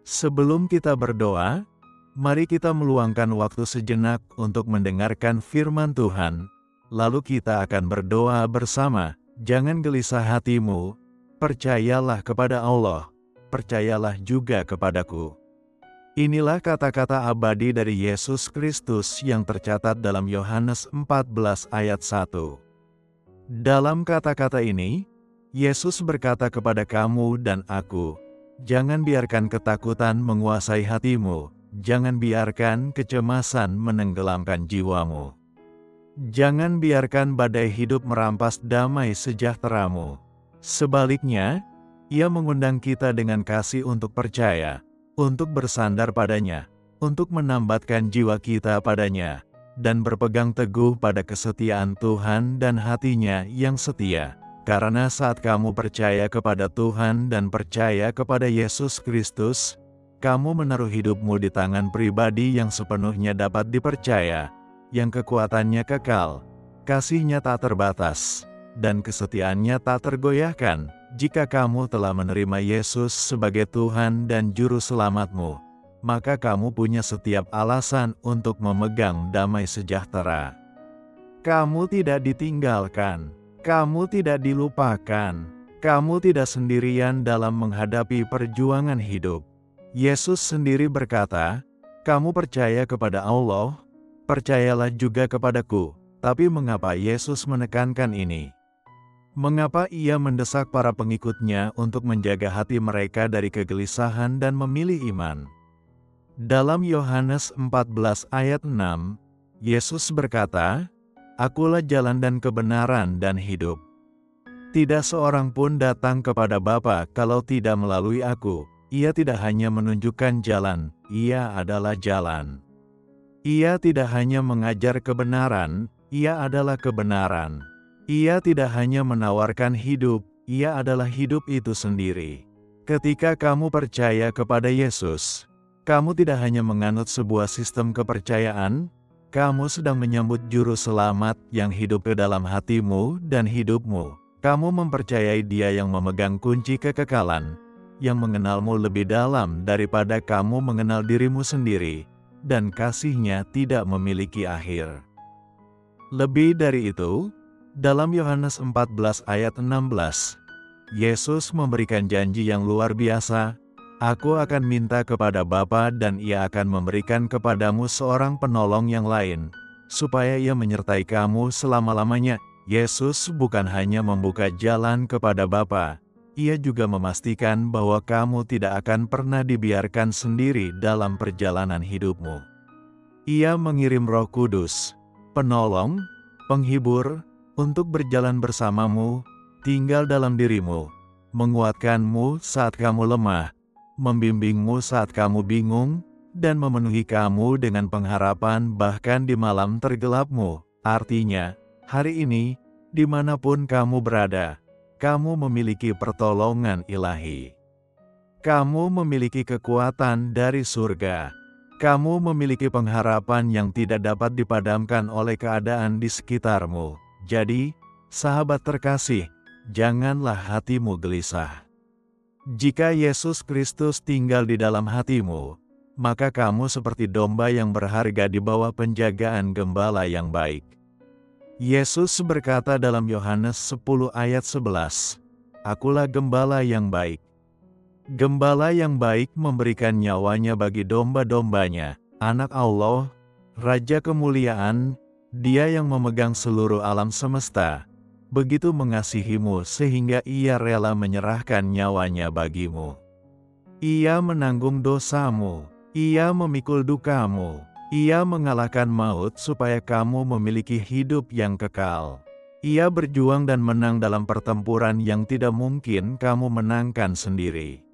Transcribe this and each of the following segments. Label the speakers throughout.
Speaker 1: Sebelum kita berdoa, mari kita meluangkan waktu sejenak untuk mendengarkan firman Tuhan. Lalu kita akan berdoa bersama. Jangan gelisah hatimu, percayalah kepada Allah, percayalah juga kepadaku. Inilah kata-kata abadi dari Yesus Kristus yang tercatat dalam Yohanes 14 ayat 1. Dalam kata-kata ini, Yesus berkata kepada kamu dan aku, jangan biarkan ketakutan menguasai hatimu, jangan biarkan kecemasan menenggelamkan jiwamu. Jangan biarkan badai hidup merampas damai sejahteramu. Sebaliknya, Ia mengundang kita dengan kasih untuk percaya, untuk bersandar padanya, untuk menambatkan jiwa kita padanya, dan berpegang teguh pada kesetiaan Tuhan dan hatinya yang setia. Karena saat kamu percaya kepada Tuhan dan percaya kepada Yesus Kristus, kamu menaruh hidupmu di tangan pribadi yang sepenuhnya dapat dipercaya, yang kekuatannya kekal, kasihnya tak terbatas, dan kesetiaannya tak tergoyahkan. Jika kamu telah menerima Yesus sebagai Tuhan dan Juru Selamatmu, maka kamu punya setiap alasan untuk memegang damai sejahtera. Kamu tidak ditinggalkan, kamu tidak dilupakan, kamu tidak sendirian dalam menghadapi perjuangan hidup. Yesus sendiri berkata, kamu percaya kepada Allah, percayalah juga kepadaku. Tapi mengapa Yesus menekankan ini? Mengapa Ia mendesak para pengikutnya untuk menjaga hati mereka dari kegelisahan dan memilih iman? Dalam Yohanes 14 ayat 6, Yesus berkata, Akulah jalan dan kebenaran dan hidup. Tidak seorang pun datang kepada Bapa kalau tidak melalui aku. Ia tidak hanya menunjukkan jalan, Ia adalah jalan. Ia tidak hanya mengajar kebenaran, Ia adalah kebenaran. Ia tidak hanya menawarkan hidup, Ia adalah hidup itu sendiri. Ketika kamu percaya kepada Yesus, kamu tidak hanya menganut sebuah sistem kepercayaan, kamu sedang menyambut Juru Selamat yang hidup ke dalam hatimu dan hidupmu. Kamu mempercayai Dia yang memegang kunci kekekalan, yang mengenalmu lebih dalam daripada kamu mengenal dirimu sendiri, dan kasih-Nya tidak memiliki akhir. Lebih dari itu, dalam Yohanes 14 ayat 16, Yesus memberikan janji yang luar biasa, Aku akan minta kepada Bapa dan Ia akan memberikan kepadamu seorang penolong yang lain, supaya Ia menyertai kamu selama-lamanya. Yesus bukan hanya membuka jalan kepada Bapa, Ia juga memastikan bahwa kamu tidak akan pernah dibiarkan sendiri dalam perjalanan hidupmu. Ia mengirim Roh Kudus, penolong, penghibur, untuk berjalan bersamamu, tinggal dalam dirimu, menguatkanmu saat kamu lemah, membimbingmu saat kamu bingung, dan memenuhi kamu dengan pengharapan bahkan di malam tergelapmu. Artinya, hari ini, dimanapun kamu berada, kamu memiliki pertolongan ilahi. Kamu memiliki kekuatan dari surga. Kamu memiliki pengharapan yang tidak dapat dipadamkan oleh keadaan di sekitarmu. Jadi, sahabat terkasih, janganlah hatimu gelisah. Jika Yesus Kristus tinggal di dalam hatimu, maka kamu seperti domba yang berharga di bawah penjagaan gembala yang baik. Yesus berkata dalam Yohanes 10 ayat 11, Akulah gembala yang baik. Gembala yang baik memberikan nyawanya bagi domba-dombanya. Anak Allah, Raja kemuliaan, Dia yang memegang seluruh alam semesta, begitu mengasihimu sehingga Ia rela menyerahkan nyawanya bagimu. Ia menanggung dosamu, Ia memikul dukamu, Ia mengalahkan maut supaya kamu memiliki hidup yang kekal. Ia berjuang dan menang dalam pertempuran yang tidak mungkin kamu menangkan sendiri.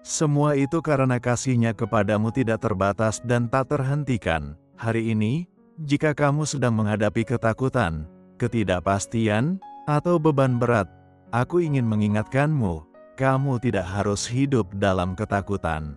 Speaker 1: Semua itu karena kasih-Nya kepadamu tidak terbatas dan tak terhentikan. Hari ini, jika kamu sedang menghadapi ketakutan, ketidakpastian, atau beban berat, aku ingin mengingatkanmu, kamu tidak harus hidup dalam ketakutan.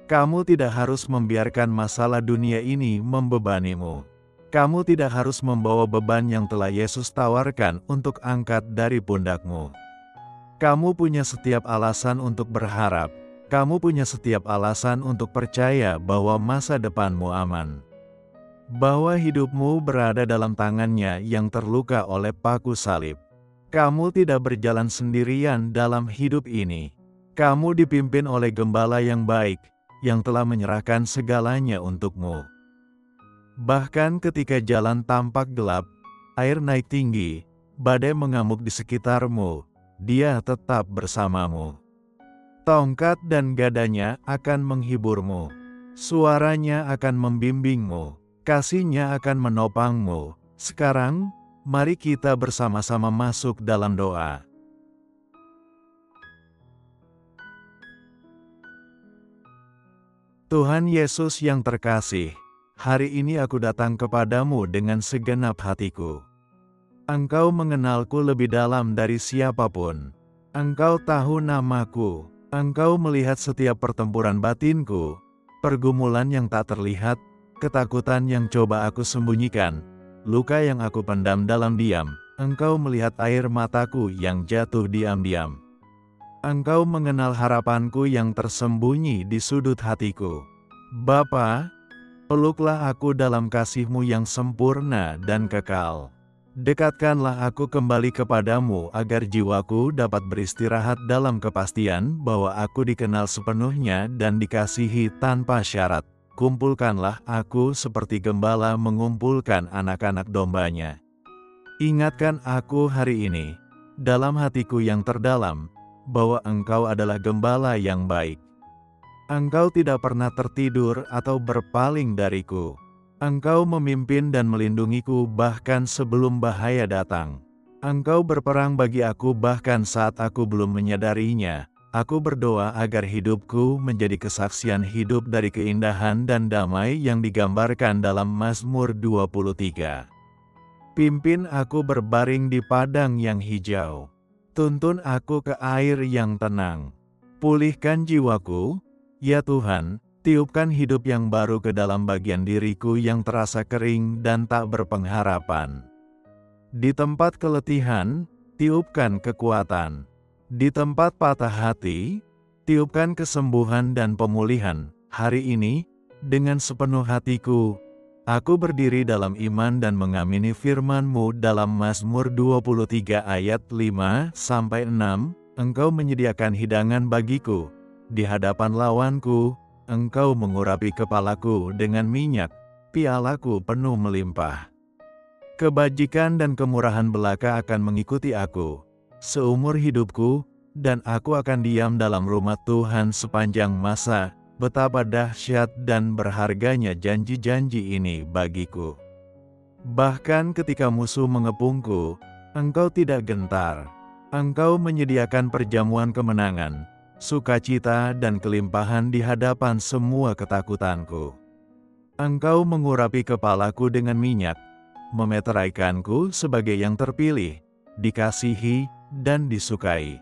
Speaker 1: Kamu tidak harus membiarkan masalah dunia ini membebanimu. Kamu tidak harus membawa beban yang telah Yesus tawarkan untuk angkat dari pundakmu. Kamu punya setiap alasan untuk berharap, Kamu punya setiap alasan untuk percaya bahwa masa depanmu aman. Bahwa hidupmu berada dalam tangannya yang terluka oleh paku salib. Kamu tidak berjalan sendirian dalam hidup ini. Kamu dipimpin oleh Gembala yang baik, yang telah menyerahkan segalanya untukmu. Bahkan ketika jalan tampak gelap, air naik tinggi, badai mengamuk di sekitarmu, Dia tetap bersamamu. Tongkat dan gadanya akan menghiburmu. Suaranya akan membimbingmu. Kasih-Nya akan menopangmu. Sekarang, mari kita bersama-sama masuk dalam doa. Tuhan Yesus yang terkasih, hari ini aku datang kepadamu dengan segenap hatiku. Engkau mengenalku lebih dalam dari siapapun. Engkau tahu namaku. Engkau melihat setiap pertempuran batinku, pergumulan yang tak terlihat, ketakutan yang coba aku sembunyikan, luka yang aku pendam dalam diam. Engkau melihat air mataku yang jatuh diam-diam. Engkau mengenal harapanku yang tersembunyi di sudut hatiku. Bapa, peluklah aku dalam kasih-Mu yang sempurna dan kekal. Dekatkanlah aku kembali kepadamu agar jiwaku dapat beristirahat dalam kepastian bahwa aku dikenal sepenuhnya dan dikasihi tanpa syarat. Kumpulkanlah aku seperti gembala mengumpulkan anak-anak dombanya. Ingatkan aku hari ini, dalam hatiku yang terdalam, bahwa Engkau adalah gembala yang baik. Engkau tidak pernah tertidur atau berpaling dariku. Engkau memimpin dan melindungiku bahkan sebelum bahaya datang. Engkau berperang bagi aku bahkan saat aku belum menyadarinya. Aku berdoa agar hidupku menjadi kesaksian hidup dari keindahan dan damai yang digambarkan dalam Mazmur 23. Pimpin aku berbaring di padang yang hijau. Tuntun aku ke air yang tenang. Pulihkan jiwaku, ya Tuhan. Tiupkan hidup yang baru ke dalam bagian diriku yang terasa kering dan tak berpengharapan. Di tempat keletihan, tiupkan kekuatan. Di tempat patah hati, tiupkan kesembuhan dan pemulihan. Hari ini, dengan sepenuh hatiku, aku berdiri dalam iman dan mengamini firman-Mu dalam Mazmur 23 ayat 5-6. Engkau menyediakan hidangan bagiku di hadapan lawanku. Engkau mengurapi kepalaku dengan minyak, pialaku penuh melimpah. Kebajikan dan kemurahan belaka akan mengikuti aku seumur hidupku, dan aku akan diam dalam rumah Tuhan sepanjang masa. Betapa dahsyat dan berharganya janji-janji ini bagiku. Bahkan ketika musuh mengepungku, Engkau tidak gentar. Engkau menyediakan perjamuan kemenangan, sukacita dan kelimpahan di hadapan semua ketakutanku. Engkau mengurapi kepalaku dengan minyak, memeteraikanku sebagai yang terpilih, dikasihi dan disukai.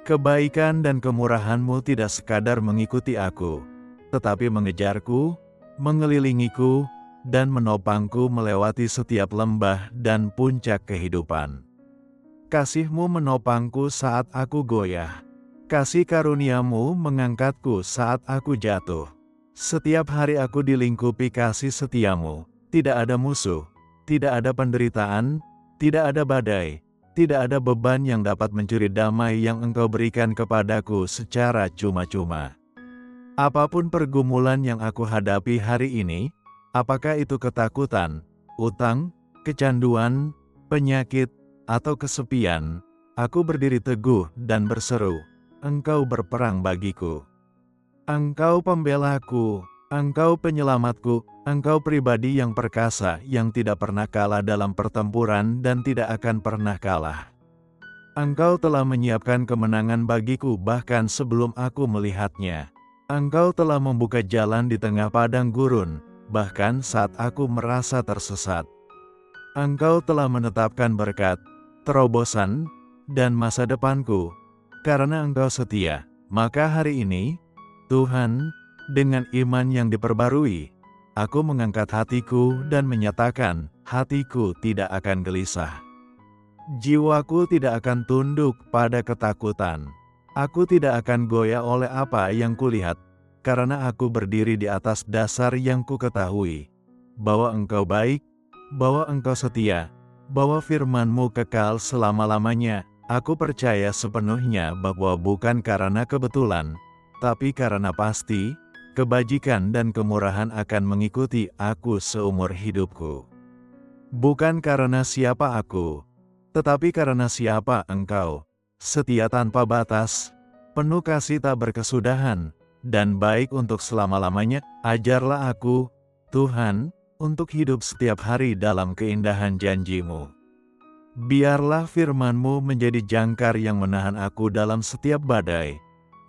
Speaker 1: Kebaikan dan kemurahan-Mu tidak sekadar mengikuti aku, tetapi mengejarku, mengelilingiku, dan menopangku melewati setiap lembah dan puncak kehidupan. Kasih-Mu menopangku saat aku goyah. Kasih karunia-Mu mengangkatku saat aku jatuh. Setiap hari aku dilingkupi kasih setia-Mu. Tidak ada musuh, tidak ada penderitaan, tidak ada badai, tidak ada beban yang dapat mencuri damai yang Engkau berikan kepadaku secara cuma-cuma. Apapun pergumulan yang aku hadapi hari ini, apakah itu ketakutan, utang, kecanduan, penyakit, atau kesepian, aku berdiri teguh dan berseru, Engkau berperang bagiku. Engkau pembelaku, Engkau penyelamatku, Engkau pribadi yang perkasa yang tidak pernah kalah dalam pertempuran dan tidak akan pernah kalah. Engkau telah menyiapkan kemenangan bagiku bahkan sebelum aku melihatnya. Engkau telah membuka jalan di tengah padang gurun, bahkan saat aku merasa tersesat. Engkau telah menetapkan berkat, terobosan, dan masa depanku. Karena Engkau setia, maka hari ini, Tuhan, dengan iman yang diperbarui, aku mengangkat hatiku dan menyatakan, hatiku tidak akan gelisah. Jiwaku tidak akan tunduk pada ketakutan. Aku tidak akan goyah oleh apa yang kulihat, karena aku berdiri di atas dasar yang kuketahui, bahwa Engkau baik, bahwa Engkau setia, bahwa firman-Mu kekal selama-lamanya. Aku percaya sepenuhnya bahwa bukan karena kebetulan, tapi karena pasti, kebajikan dan kemurahan akan mengikuti aku seumur hidupku. Bukan karena siapa aku, tetapi karena siapa Engkau, setia tanpa batas, penuh kasih tak berkesudahan, dan baik untuk selama-lamanya. Ajarlah aku, Tuhan, untuk hidup setiap hari dalam keindahan janji-Mu. Biarlah firman-Mu menjadi jangkar yang menahan aku dalam setiap badai,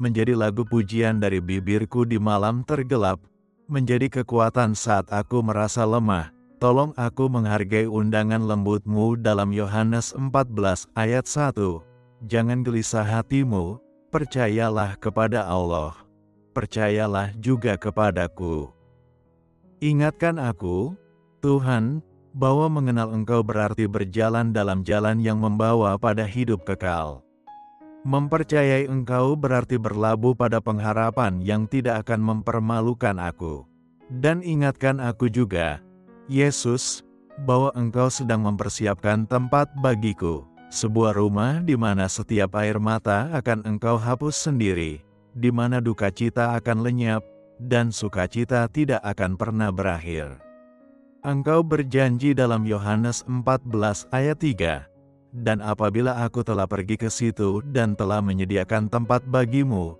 Speaker 1: menjadi lagu pujian dari bibirku di malam tergelap, menjadi kekuatan saat aku merasa lemah. Tolong aku menghargai undangan lembut-Mu dalam Yohanes 14 ayat 1. Jangan gelisah hatimu, percayalah kepada Allah. Percayalah juga kepadaku. Ingatkan aku, Tuhan, bahwa mengenal Engkau berarti berjalan dalam jalan yang membawa pada hidup kekal. Mempercayai Engkau berarti berlabuh pada pengharapan yang tidak akan mempermalukan aku. Dan ingatkan aku juga, Yesus, bahwa Engkau sedang mempersiapkan tempat bagiku, sebuah rumah di mana setiap air mata akan Engkau hapus sendiri, di mana duka cita akan lenyap, dan sukacita tidak akan pernah berakhir. Engkau berjanji dalam Yohanes 14 ayat 3, dan apabila aku telah pergi ke situ dan telah menyediakan tempat bagimu,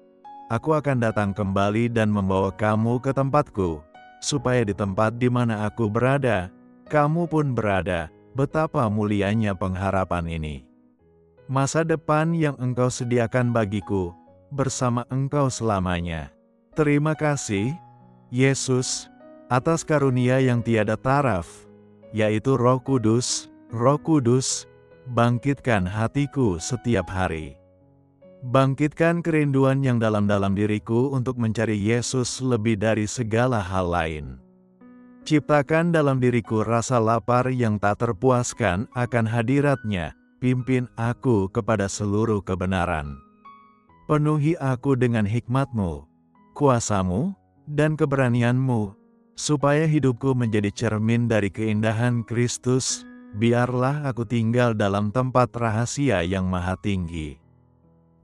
Speaker 1: aku akan datang kembali dan membawa kamu ke tempatku, supaya di tempat di mana aku berada, kamu pun berada. Betapa mulianya pengharapan ini. Masa depan yang Engkau sediakan bagiku, bersama Engkau selamanya. Terima kasih, Yesus, atas karunia yang tiada taraf, yaitu Roh Kudus. Roh Kudus, bangkitkan hatiku setiap hari. Bangkitkan kerinduan yang dalam-dalam diriku untuk mencari Yesus lebih dari segala hal lain. Ciptakan dalam diriku rasa lapar yang tak terpuaskan akan hadirat-Nya. Pimpin aku kepada seluruh kebenaran. Penuhi aku dengan hikmat-Mu, kuasa-Mu, dan keberanian-Mu, supaya hidupku menjadi cermin dari keindahan Kristus. Biarlah aku tinggal dalam tempat rahasia yang maha tinggi.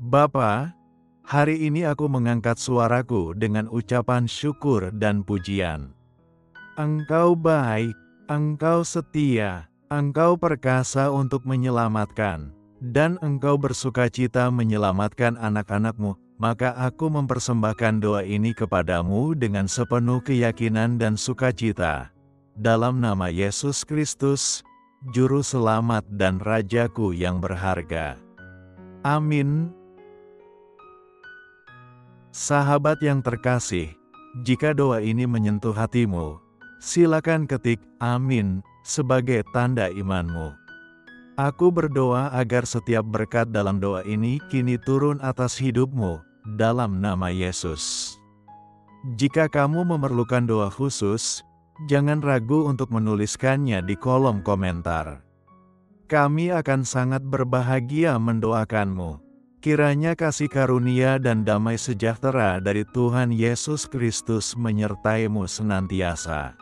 Speaker 1: Bapa, hari ini aku mengangkat suaraku dengan ucapan syukur dan pujian. Engkau baik, Engkau setia, Engkau perkasa untuk menyelamatkan, dan Engkau bersukacita menyelamatkan anak-anak-Mu. Maka aku mempersembahkan doa ini kepadamu dengan sepenuh keyakinan dan sukacita. Dalam nama Yesus Kristus, Juru Selamat dan Rajaku yang berharga. Amin. Sahabat yang terkasih, jika doa ini menyentuh hatimu, silakan ketik "Amin" sebagai tanda imanmu. Aku berdoa agar setiap berkat dalam doa ini kini turun atas hidupmu, dalam nama Yesus. Jika kamu memerlukan doa khusus, jangan ragu untuk menuliskannya di kolom komentar. Kami akan sangat berbahagia mendoakanmu. Kiranya kasih karunia dan damai sejahtera dari Tuhan Yesus Kristus menyertaimu senantiasa.